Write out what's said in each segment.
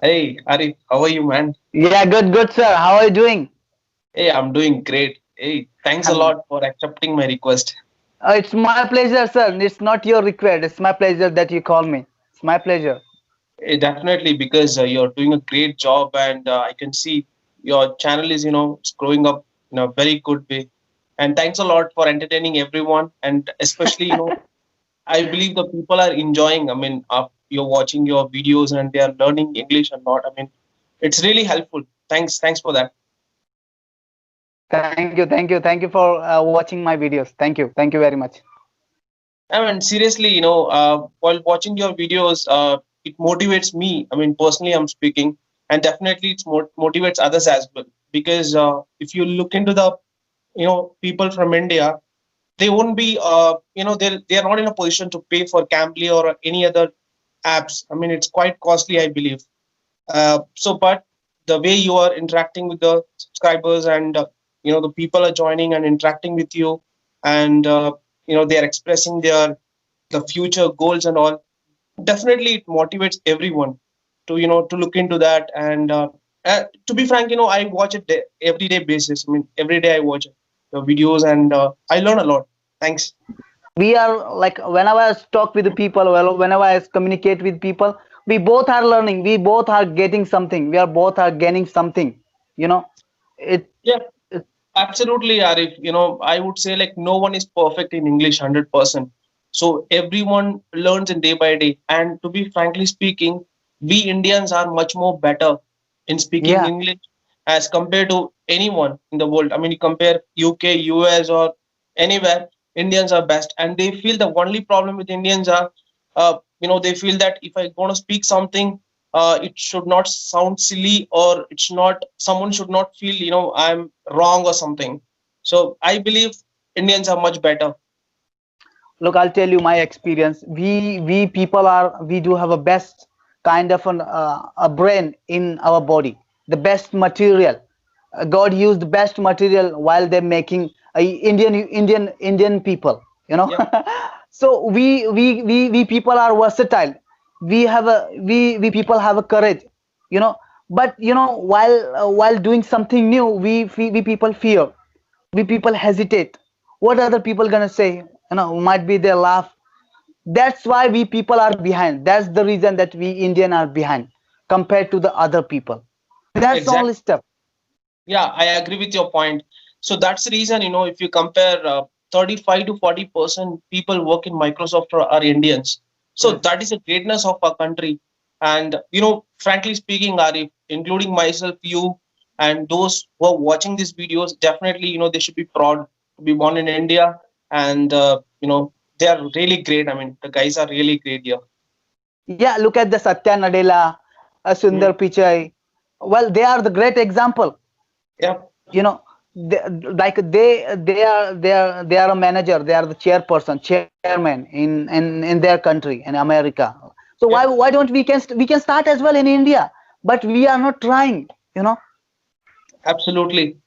Hey, Arif, how are you, man? Yeah, good, sir. How are you doing? Hey, I'm doing great. Hey, thanks a Um, lot for accepting my request. it's my pleasure, sir. It's not your request. It's my pleasure that you call me. It's my pleasure. Definitely, because you're doing a great job, and I can see your channel is, it's growing up in a very good way. And thanks a lot for entertaining everyone, and especially, I believe the people are enjoying. I mean, you're watching your videos and they are learning English a lot. I mean, it's really helpful. Thanks for that. Thank you for watching my videos. Thank you very much. I mean, seriously, while watching your videos, it motivates me. I mean, personally, I'm speaking, and definitely it motivates others as well. Because if you look into the, people from India, they won't be, they are not in a position to pay for Cambly or any other apps. I mean, it's quite costly, I believe. But the way you are interacting with the subscribers and the people are joining and interacting with you, and they are expressing their the future goals and all. Definitely, it motivates everyone to to look into that. And to be frank, I watch it everyday basis. I mean, every day I watch it, the videos, and I learn a lot. Thanks. We are like whenever I talk with the people, well, whenever I communicate with people, we both are learning. We both are getting something. We are both are gaining something. You know, it. Yeah, it absolutely, Arif. I would say like no one is perfect in English 100%. So everyone learns in day by day. And to be frankly speaking, we Indians are much more better in speaking yeah. English as compared to anyone in the world. I mean, you compare UK, US, or anywhere, Indians are best. And they feel the only problem with Indians are, they feel that if I want to speak something, it should not sound silly, or it's not, someone should not feel, I'm wrong or something. So I believe Indians are much better. Look, I'll tell you my experience. We people are we do have a best kind of a brain in our body, the best material. God used the best material while they're making Indian people. You know, Yeah, so we people are versatile. We people have a courage. You know, but while doing something new, we people fear. We people hesitate. What other people gonna say? Might be they laugh. That's why we people are behind. That's the reason that we Indian are behind compared to the other people. That's the only exactly. step. Yeah, I agree with your point. So that's the reason, if you compare 35 to 40% people work in Microsoft are Indians. So Yes. that is the greatness of our country. And, frankly speaking, Arif, including myself, you, and those who are watching these videos, definitely, they should be proud to be born in India. And, they are really great. I mean, the guys are really great here. Yeah, look at the Satya Nadella, Sundar Mhm. Pichai. Well, they are the great example. Yeah, you know they, like they are a manager, they are the chairman in their country in America. So yeah, why don't we can start as well in India, but we are not trying. you know absolutely.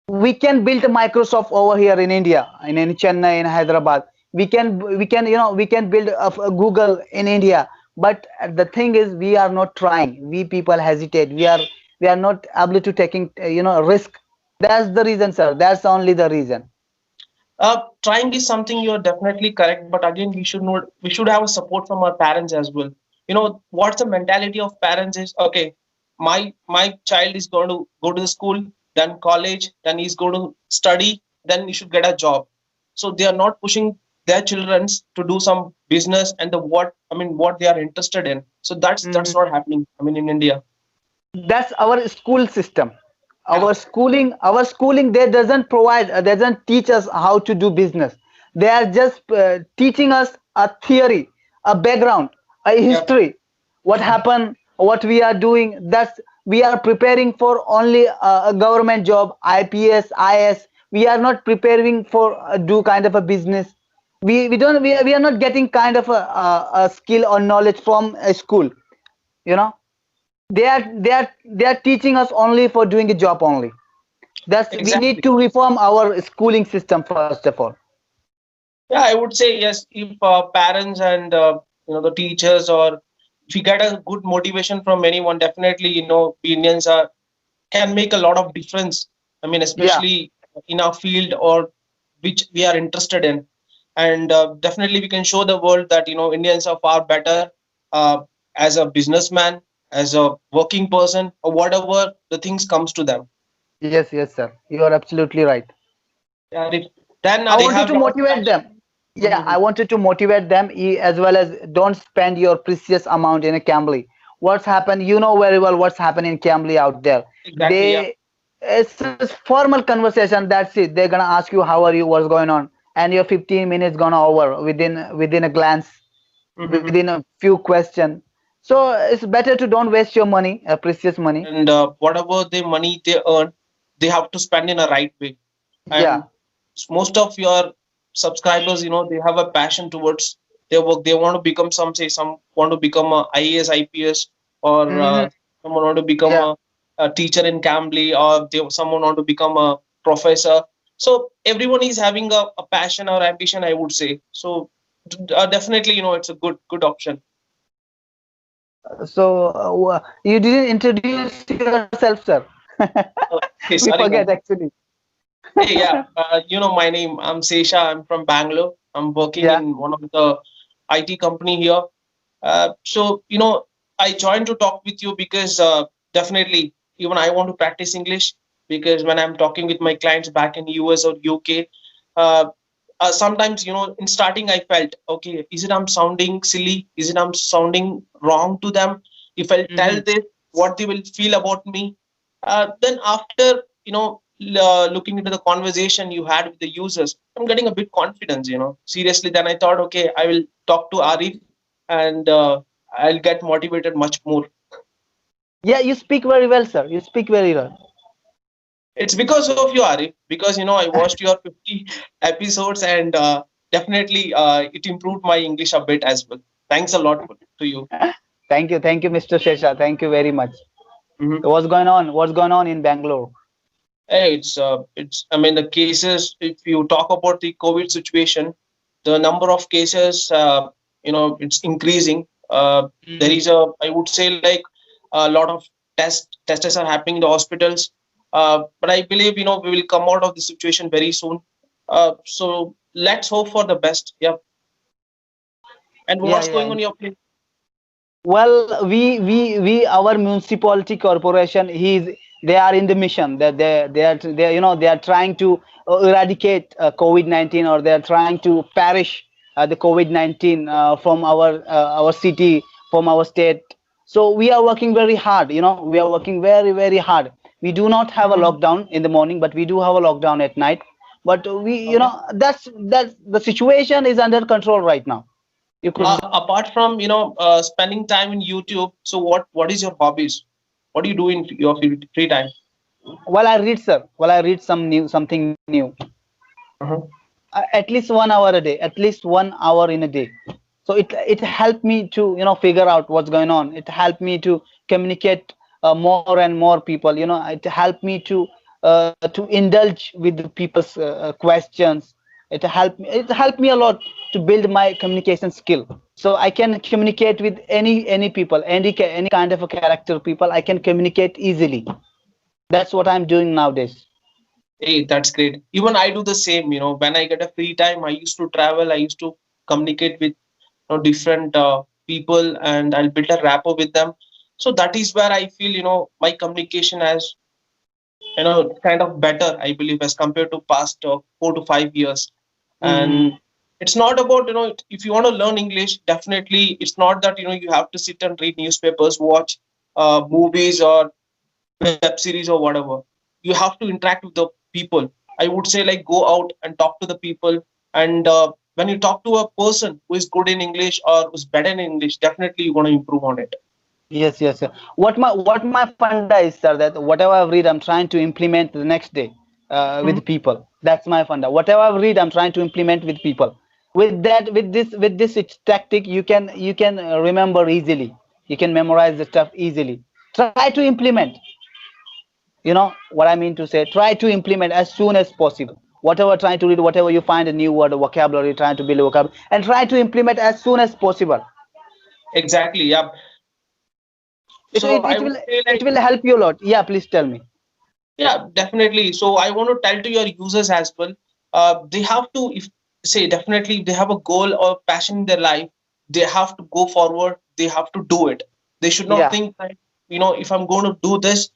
we can build Microsoft over here in India, in Chennai, in Hyderabad. We can build a Google in India, but the thing is we are not trying. We people hesitate. We are not able to taking risk. That's the reason, sir. That's only the reason. Trying is something you're definitely correct, but again, we should have a support from our parents as well. What's the mentality of parents is, okay, my child is going to go to the school, then college, then he's going to study, then he should get a job. So they are not pushing their children to do some business and what they are interested in. So that's Mhm. not happening. I mean, in India. That's our school system. Yeah, Our schooling they doesn't teach us how to do business. They are just teaching us a theory, a background, a yeah, history, what happened, what we are doing. That's We are preparing for only a government job, IPS, IS. We are not preparing for do kind of a business. We are not getting kind of a skill or knowledge from a school. you know they are teaching us only for doing a job only. That's We need exactly. to reform our schooling system first of all. Yeah, I would say yes. If parents and the teachers or if you get a good motivation from anyone, definitely, Indians are can make a lot of difference. I mean, Yeah. especially in our field or which we are interested in, and definitely we can show the world that Indians are far better as a businessman, as a working person, or whatever the things comes to them. Yes, yes, sir. You are absolutely right. And then I they wanted have to a lot of motivate passion. them. Yeah, I wanted to motivate them as well as don't spend your precious amount in a Cambly. What's happened? You know very well what's happening in Cambly out there. Exactly, yeah. They it's a formal conversation. That's it. They're gonna ask you how are you, what's going on, and your 15 minutes gonna over within a glance, Mhm. within a few questions. So it's better to don't waste your money, precious money. And whatever the money they earn, they have to spend in a right way. And Yeah. most of your subscribers, they have a passion towards their work. They want to become some want to become a IAS, IPS, or Hmm. someone want to become Yeah. a teacher in Cambly, or someone want to become a professor. So everyone is having a passion or ambition, I would say. So definitely, it's a good option. So you didn't introduce yourself, sir. We Okay, forget sorry, man. actually. Hey, yeah, my name. I'm Sesha. I'm from Bangalore. I'm working Yeah. in one of the IT company here. So, I joined to talk with you because definitely even I want to practice English, because when I'm talking with my clients back in US or UK, uh, sometimes, in starting I felt, okay, is it I'm sounding silly? Is it I'm sounding wrong to them? If I tell Hmm. this, what they will feel about me? Then after, looking into the conversation you had with the users, I'm getting a bit confidence, seriously. Then I thought, okay, I will talk to Arif, and I'll get motivated much more. Yeah, you speak very well, sir. You speak very well. It's because of you, Arif, because I watched your 50 episodes, and definitely it improved my English a bit as well. Thanks a lot to you. Thank you, Mr. Shesha. Thank you very much. Mhm. So what's going on? What's going on in Bangalore? Hey, it's. I mean, the cases. If you talk about the COVID situation, the number of cases, it's increasing. There Hmm. is I would say, like, a lot of tests are happening in the hospitals. But I believe, we will come out of the situation very soon. So let's hope for the best. Yeah. And Yeah, what's yeah. going on your place? Well, our municipality corporation, they are in the mission that they are trying to eradicate COVID-19, or they are trying to perish the COVID-19 from our city, from our state. So we are working very hard. We are working very very hard. We do not have a Mhm. lockdown in the morning, but we do have a lockdown at night. But Okay. that's the situation is under control right now. You could. Apart from spending time in YouTube, so what is your hobbies? What do you do in your free time? While I read, sir, while I read something new, Uh-huh. at least 1 hour a day, at least 1 hour in a day. So it helped me to figure out what's going on. It helped me to communicate more and more people. It helped me to indulge with the people's questions. It helped me a lot to build my communication skill. So I can communicate with any people, any kind of a character people. I can communicate easily. That's what I'm doing nowadays. Hey, that's great. Even I do the same. When I get a free time, I used to travel. I used to communicate with different people, and I'll build a rapport with them. So that is where I feel my communication has kind of better, I believe, as compared to past 4 to 5 years. Hmm. And it's not about if you want to learn English, definitely it's not that you have to sit and read newspapers, watch movies or web series or whatever. You have to interact with the people. I would say, like, go out and talk to the people. And when you talk to a person who is good in English or who's better in English, definitely you're going to improve on it. Yes, yes, yes. What my funda is, sir, that whatever I've read, I'm trying to implement the next day with Mhm. people. That's my funda. Whatever I've read, I'm trying to implement with people. With this tactic, you can remember easily. You can memorize the stuff easily. Try to implement. What I mean to say. Try to implement as soon as possible. Whatever trying to read, whatever you find a new word, a vocabulary, trying to build a vocabulary, and try to implement as soon as possible. Exactly, yeah. It So it, I it would will say it like, will help you a lot. Yeah, please tell me. yeah, definitely. So I want to tell to your users as well. They have to, if say definitely, if they have a goal or passion in their life, they have to go forward. They have to do it. They should not Yeah. think that, if I'm going to do this,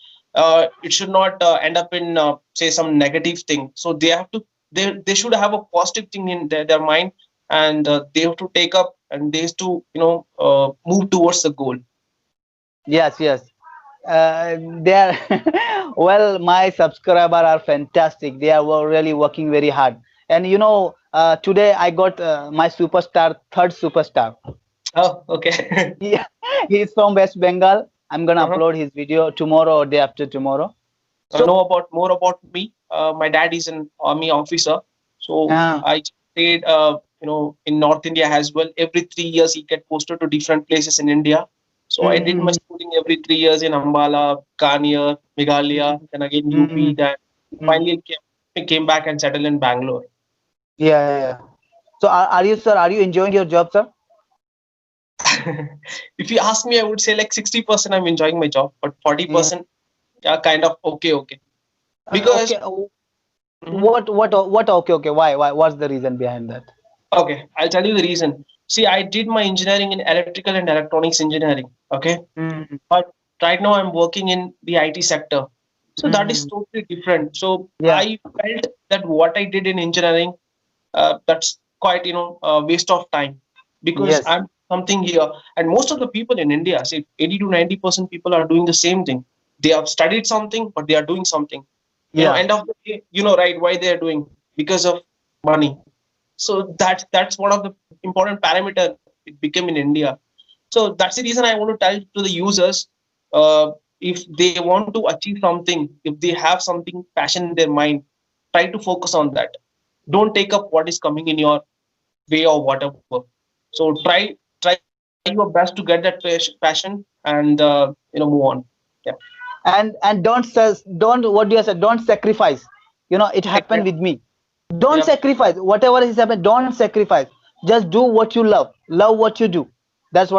it should not end up in say some negative thing. So they have to, they should have a positive thing in their mind, and they have to take up, and they have to move towards the goal. Yes, yes. They are well, my subscriber are fantastic. They are really working very hard. And today I got my superstar, third superstar. Oh, okay. Yeah, he's from West Bengal. I'm gonna Uh-huh. upload his video tomorrow or day after tomorrow. So, Know about more about me. My dad is an army officer, so uh, I stayed, in North India as well. Every 3 years, he get posted to different places in India. So I did my mm, schooling every 3 years in Ambala, Kanya, Meghalaya, then again UP, mm, then mm. finally came back and settled in Bangalore. Yeah, yeah, yeah. So, are you, sir? Are you enjoying your job, sir? If you ask me, I would say like 60% I'm enjoying my job, but Yeah. 40%, yeah, kind of okay. Because Okay. Mhm. What? Okay, okay. Why? What's the reason behind that? Okay, I'll tell you the reason. See, I did my engineering in electrical and electronics engineering. Okay, Mm, but right now I'm working in the IT sector. So that is mm, totally different. So yeah. I felt that what I did in engineering, that's quite, a waste of time, because Yes. I'm something here. And most of the people in India, say 80 to 90% people are doing the same thing. They have studied something, but they are doing something. Yeah. End of the day, right, why they are doing, because of money. So that's one of the important parameter it became in India. So that's the reason I want to tell to the users, if they want to achieve something, if they have something passion in their mind, try to focus on that. Don't take up what is coming in your way or whatever. So try your best to get that passion, and move on. Yeah, And don't, what do you say? Don't sacrifice. It happened with exactly. me. Don't Yeah. sacrifice. Whatever is happening, don't sacrifice. Just do what you love. Love what you do. That's what